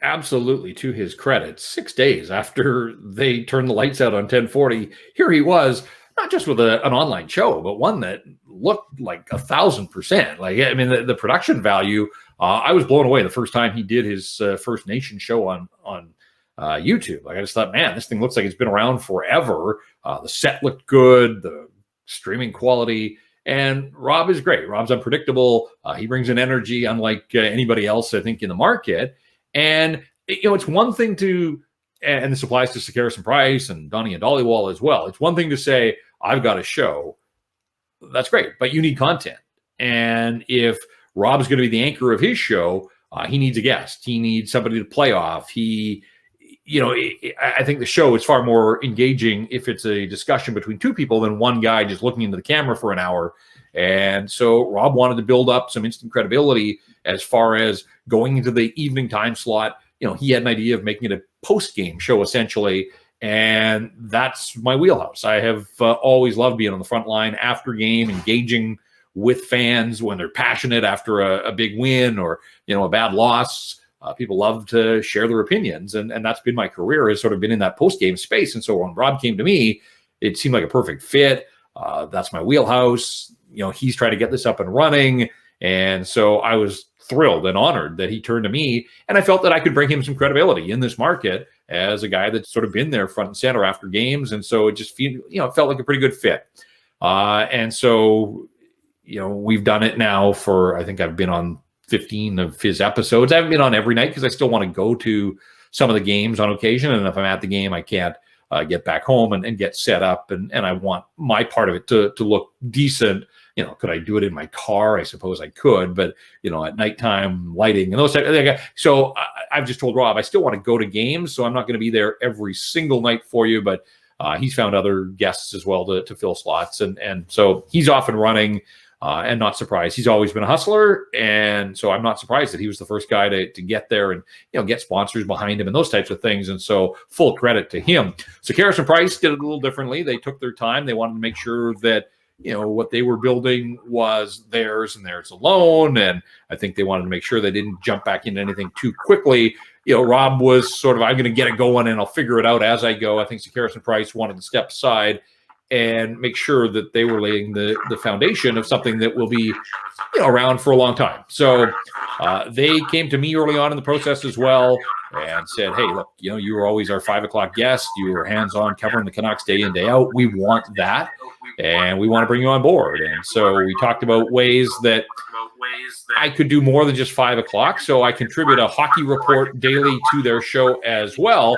absolutely, to his credit, 6 days after they turned the lights out on 1040, here he was, not just with an online show, but one that looked like 1,000%. Like, I mean, the production value, I was blown away the first time he did his First Nation show on YouTube. Like, I just thought, man, this thing looks like it's been around forever. The set looked good, the streaming quality, and Rob is great. Rob's unpredictable. He brings an energy unlike anybody else, I think, in the market. And, it's one thing to, and this applies to Sekeres Price and Donnie and Dollywall as well. It's one thing to say, I've got a show. That's great, but you need content. And if Rob's going to be the anchor of his show, he needs a guest. He needs somebody to play off. I think the show is far more engaging if it's a discussion between two people than one guy just looking into the camera for an hour. And so Rob wanted to build up some instant credibility as far as going into the evening time slot. He had an idea of making it a post-game show, essentially. And that's my wheelhouse. I have always loved being on the front line after game, engaging with fans when they're passionate after a big win or, a bad loss. People love to share their opinions. And that's been my career, has sort of been in that post-game space. And so when Rob came to me, it seemed like a perfect fit. That's my wheelhouse. He's trying to get this up and running. And so I was thrilled and honored that he turned to me. And I felt that I could bring him some credibility in this market as a guy that's sort of been there front and center after games. And so it just it felt like a pretty good fit. And so, we've done it now for, I think I've been on 15 of his episodes. I haven't been on every night because I still want to go to some of the games on occasion. And if I'm at the game, I can't get back home and get set up. And I want my part of it to look decent. Could I do it in my car? I suppose I could, but at nighttime lighting and those types of things. So I've just told Rob, I still want to go to games. So I'm not going to be there every single night for you, but he's found other guests as well to fill slots. And so he's off and running. And not surprised. He's always been a hustler. And so I'm not surprised that he was the first guy to get there and, get sponsors behind him and those types of things. And so full credit to him. Sekeres and Price did it a little differently. They took their time. They wanted to make sure that, what they were building was theirs and theirs alone. And I think they wanted to make sure they didn't jump back into anything too quickly. Rob was sort of, I'm going to get it going and I'll figure it out as I go. I think Sekeres and Price wanted to step aside and make sure that they were laying the foundation of something that will be around for a long time. So they came to me early on in the process as well and said, hey, look, you were always our 5 o'clock guest. You were hands-on covering the Canucks day in, day out. We want that, and we want to bring you on board. And so we talked about ways that I could do more than just 5 o'clock. So I contribute a hockey report daily to their show as well.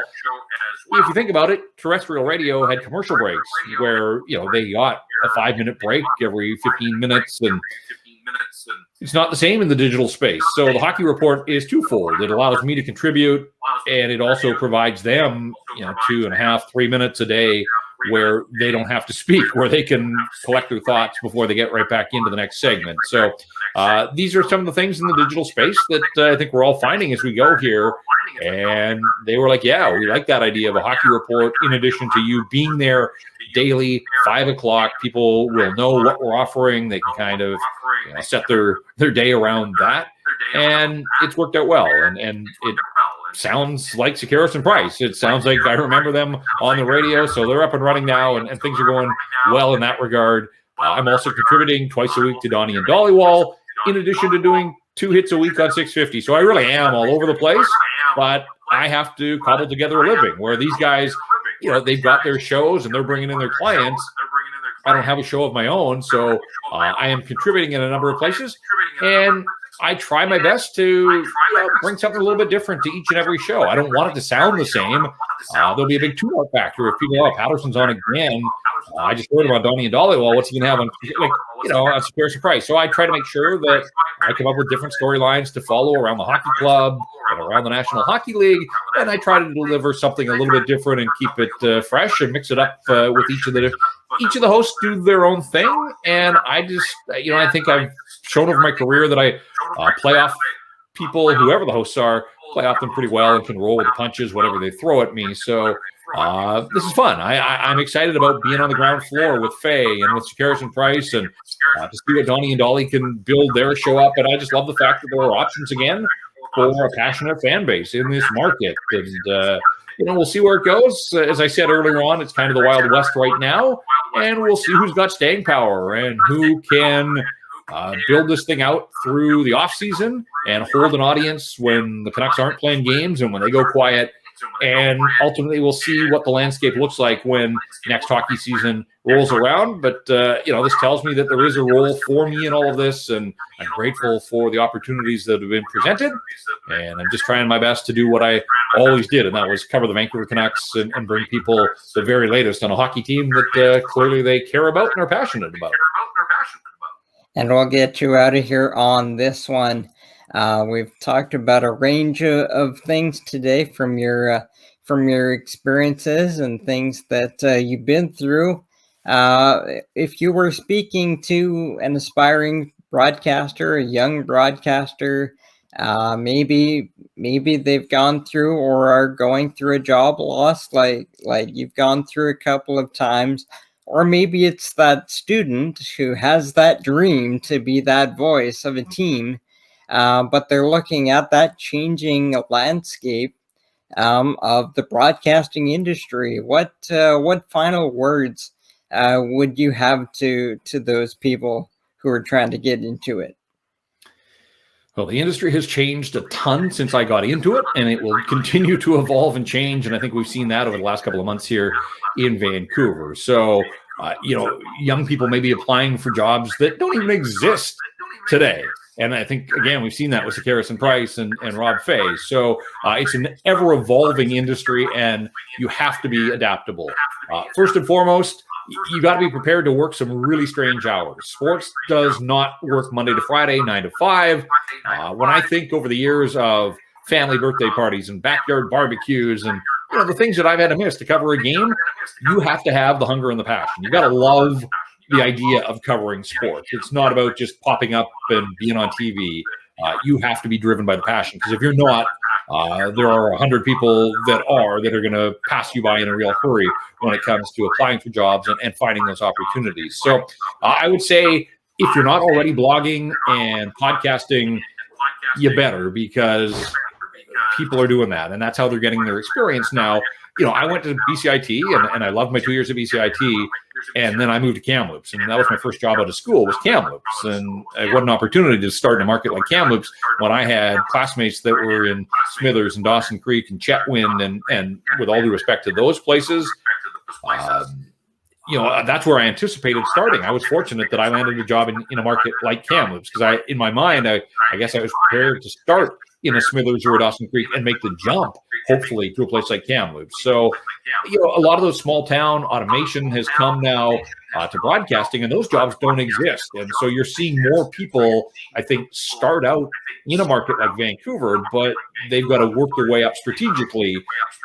If you think about it, terrestrial radio had commercial breaks where, they got a 5-minute break every 15 minutes. And it's not the same in the digital space. So the hockey report is twofold. It allows me to contribute, and it also provides them, 2.5, 3 minutes a day where they don't have to speak, where they can collect their thoughts before they get right back into the next segment. So these are some of the things in the digital space that I think we're all finding as we go here. And they were like, yeah, we like that idea of a hockey report in addition to you being there daily, 5 o'clock. People will know what we're offering. They can kind of set their day around that. And it's worked out well. And it sounds like Sekeres and Price. It sounds like I remember them on the radio. So they're up and running now, and things are going well in that regard. I'm also contributing twice a week to Donnie and Dollywall, in addition to doing 2 hits a week on 650. So I really am all over the place, but I have to cobble together a living where these guys, they've got their shows and they're bringing in their clients. I don't have a show of my own. So I am contributing in a number of places, and I try my best to bring something a little bit different to each and every show. I don't want it to sound the same. There'll be a big tune-up factor if people know Paterson's on again. I just heard about Donnie and Dollywall. What's he going to have on, on Sekeres and Price? So I try to make sure that I come up with different storylines to follow around the hockey club and around the National Hockey League, and I try to deliver something a little bit different and keep it fresh and mix it up with each of the hosts do their own thing. And I just, I think I've shown over my career that I play off people, whoever the hosts are, play off them pretty well and can roll with the punches, whatever they throw at me. So this is fun. I'm excited about being on the ground floor with Faye and with Sekeres and Price, and to see what Donnie and Dolly can build their show up. And I just love the fact that there are options again. for a passionate fan base in this market. And, we'll see where it goes. As I said earlier on, it's kind of the Wild West right now, and we'll see who's got staying power and who can build this thing out through the offseason and hold an audience when the Canucks aren't playing games and when they go quiet. And ultimately, we'll see what the landscape looks like when next hockey season rolls around. But, this tells me that there is a role for me in all of this, and I'm grateful for the opportunities that have been presented. And I'm just trying my best to do what I always did, and that was cover the Vancouver Canucks and bring people the very latest on a hockey team that clearly they care about and are passionate about. And we'll get you out of here on this one. We've talked about a range of things today from your experiences and things that you've been through. If you were speaking to an aspiring broadcaster, a young broadcaster, maybe they've gone through or are going through a job loss like you've gone through a couple of times, or maybe it's that student who has that dream to be that voice of a team. But they're looking at that changing landscape of the broadcasting industry. What final words would you have to those people who are trying to get into it? Well, the industry has changed a ton since I got into it, and it will continue to evolve and change. And I think we've seen that over the last couple of months here in Vancouver. So, young people may be applying for jobs that don't even exist today. And I think, again, we've seen that with Harrison Price and Rob Fay. So it's an ever-evolving industry, and you have to be adaptable. First and foremost, you got to be prepared to work some really strange hours. Sports does not work Monday to Friday, 9 to 5. When I think over the years of family birthday parties and backyard barbecues and the things that I've had to miss to cover a game, you have to have the hunger and the passion. You got to love the idea of covering sports. It's not about just popping up and being on TV. You have to be driven by the passion, because if you're not, there are 100 people that are going to pass you by in a real hurry when it comes to applying for jobs and finding those opportunities. So I would say, if you're not already blogging and podcasting, you better, because people are doing that, and that's how they're getting their experience now. I went to BCIT, and I loved my 2 years at BCIT, and then I moved to Kamloops, and that was my first job out of school, was Kamloops. And what an opportunity to start in a market like Kamloops when I had classmates that were in Smithers and Dawson Creek and Chetwynd, and with all due respect to those places, that's where I anticipated starting. I was fortunate that I landed a job in a market like Kamloops, because in my mind, I guess I was prepared to start in a Smithers or a Dawson Creek and make the jump, hopefully, to a place like Kamloops. So, a lot of those small town automation has come now to broadcasting, and those jobs don't exist. And so you're seeing more people, I think, start out in a market like Vancouver, but they've got to work their way up strategically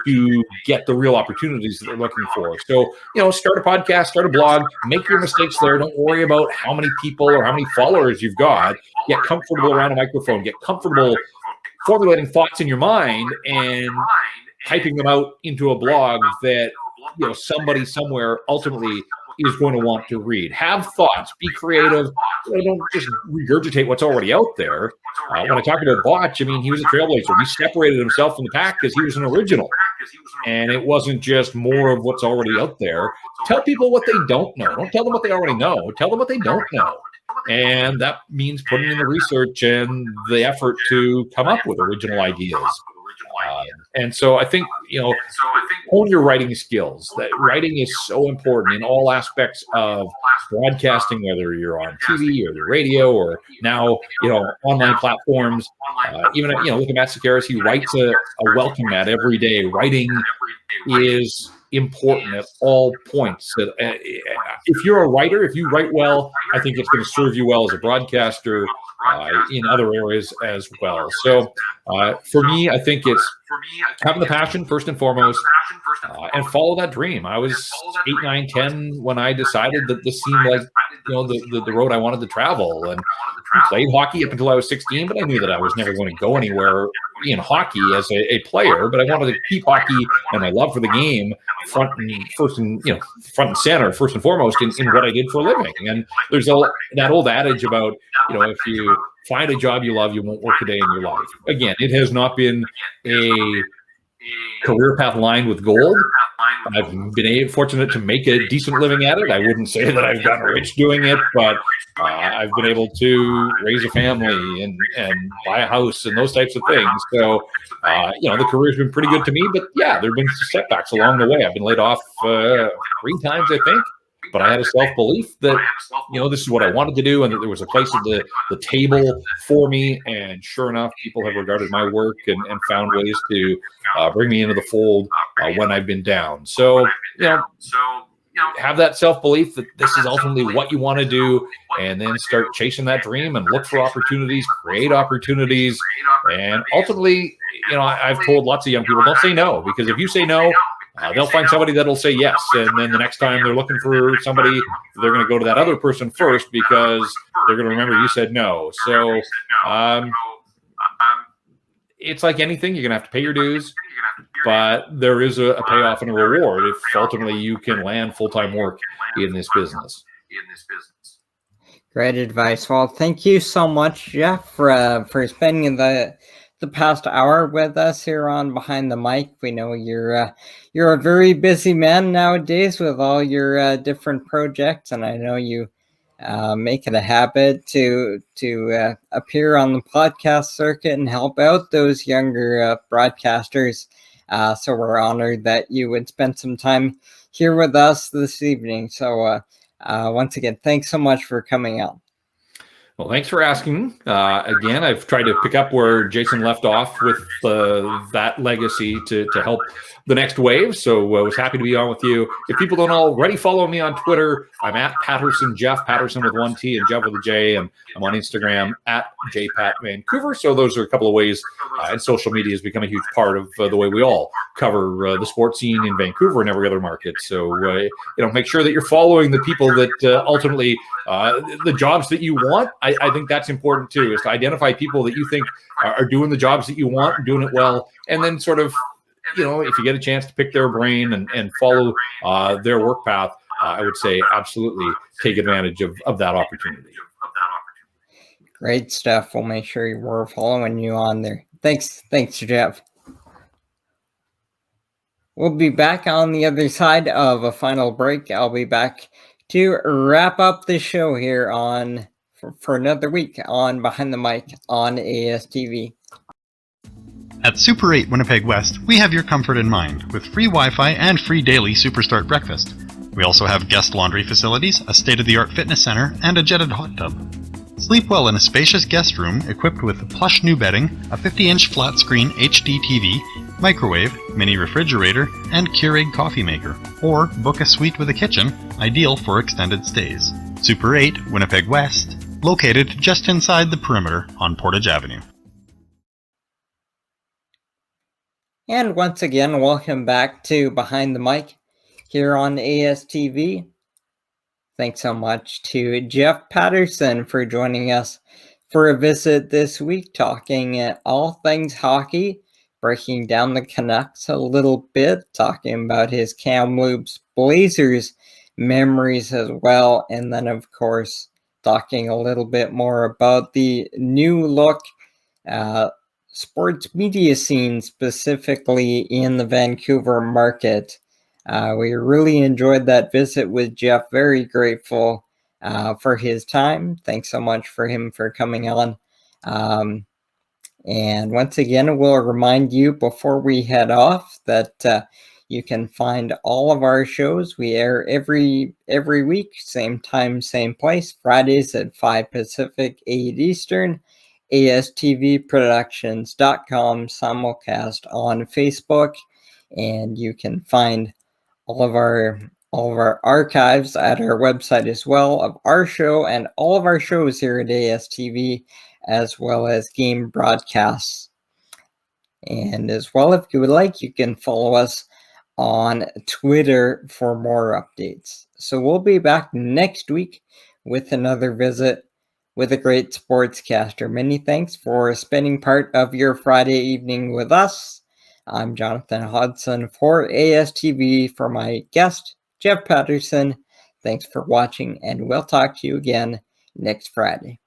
to get the real opportunities that they're looking for. So, start a podcast, start a blog, make your mistakes there. Don't worry about how many people or how many followers you've got. Get comfortable around a microphone. Get comfortable formulating thoughts in your mind and typing them out into a blog that somebody somewhere ultimately is going to want to read. Have thoughts, be creative. Don't just regurgitate what's already out there. When I talk about Botch, he was a trailblazer. He separated himself from the pack because he was an original, and it wasn't just more of what's already out there. Tell people what they don't know. Don't tell them what they already know. Tell them what they don't know. And that means putting in the research and the effort to come up with original ideas. And so I think, hone your writing skills. That writing is so important in all aspects of broadcasting, whether you're on TV or the radio or now, online platforms. Even, look at Matt Sakaris, he writes a welcome mat every day. Writing is important at all points. If you're a writer, if you write well, I think it's going to serve you well as a broadcaster in other areas as well. So for me, I think it's having the passion first and foremost, and follow that dream. I was 8, 9, 10 when I decided that this seemed like the road I wanted to travel, and played hockey up until I was 16, but I knew that I was never going to go anywhere in hockey as a player. But I wanted to keep hockey and my love for the game front and center, first and foremost, in what I did for a living. And there's that old adage about, if you find a job you love, you won't work a day in your life. Again, it has not been a career path lined with gold. I've been fortunate to make a decent living at it. I wouldn't say that I've gotten rich doing it, but I've been able to raise a family and buy a house and those types of things. So, the career's been pretty good to me. But yeah, there have been setbacks along the way. I've been laid off 3 times, I think. But I had a self-belief that, this is what I wanted to do and that there was a place at the table for me. And sure enough, people have regarded my work and found ways to bring me into the fold when I've been down. So, have that self-belief that this is ultimately what you want to do, and then start chasing that dream and look for opportunities, create opportunities. And ultimately, I've told lots of young people, don't say no, because if you say no, they'll find somebody that'll say yes. And then the next time they're looking for somebody, they're going to go to that other person first because they're going to remember you said no. So it's like anything. You're going to have to pay your dues, but there is a payoff and a reward if ultimately you can land full-time work in this business. Great advice. Well, thank you so much, Jeff, for spending the past hour with us here on Behind the Mic. We know you're a very busy man nowadays with all your different projects, and I know you make it a habit to appear on the podcast circuit and help out those younger broadcasters. So we're honored that you would spend some time here with us this evening. So once again, thanks so much for coming out. Well, thanks for asking. Again, I've tried to pick up where Jason left off with that legacy to help the next wave. So I was happy to be on with you. If people don't already follow me on Twitter, I'm at Paterson Jeff, Paterson with 1 T and Jeff with a J. And I'm on Instagram at JPatVancouver. So those are a couple of ways. And social media has become a huge part of the way we all cover the sports scene in Vancouver and every other market. So, make sure that you're following the people that ultimately the jobs that you want. I think that's important too, is to identify people that you think are doing the jobs that you want and doing it well. And then sort of, if you get a chance to pick their brain and follow their work path, I would say absolutely take advantage of that opportunity. Great stuff. We'll make sure we're following you on there. Thanks, Jeff. We'll be back on the other side of a final break. I'll be back to wrap up the show here for another week on Behind the Mic on ASTV. At Super 8 Winnipeg West, we have your comfort in mind with free Wi-Fi and free daily Superstart breakfast. We also have guest laundry facilities, a state-of-the-art fitness center, and a jetted hot tub. Sleep well in a spacious guest room equipped with plush new bedding, a 50-inch flat-screen HD TV, microwave, mini refrigerator, and Keurig coffee maker. Or book a suite with a kitchen, ideal for extended stays. Super 8 Winnipeg West, located just inside the perimeter on Portage Avenue. And once again, welcome back to Behind the Mic here on ASTV. Thanks so much to Jeff Paterson for joining us for a visit this week, talking all things hockey, breaking down the Canucks a little bit, talking about his Kamloops Blazers memories as well, and then, of course, talking a little bit more about the new look sports media scene, specifically in the Vancouver market. We really enjoyed that visit with Jeff. Very grateful for his time. Thanks so much for him for coming on. And once again, we'll remind you before we head off that you can find all of our shows. We air every week, same time, same place, Fridays at 5 Pacific, 8 Eastern. ASTVproductions.com simulcast on Facebook, and you can find all of our archives at our website as well of our show and all of our shows here at ASTV, as well as game broadcasts. And as well, if you would like, you can follow us on Twitter for more updates. So we'll be back next week with another visit with a great sportscaster. Many thanks for spending part of your Friday evening with us. I'm Jonathan Hodgson for ASTV. For my guest, Jeff Paterson, thanks for watching, and we'll talk to you again next Friday.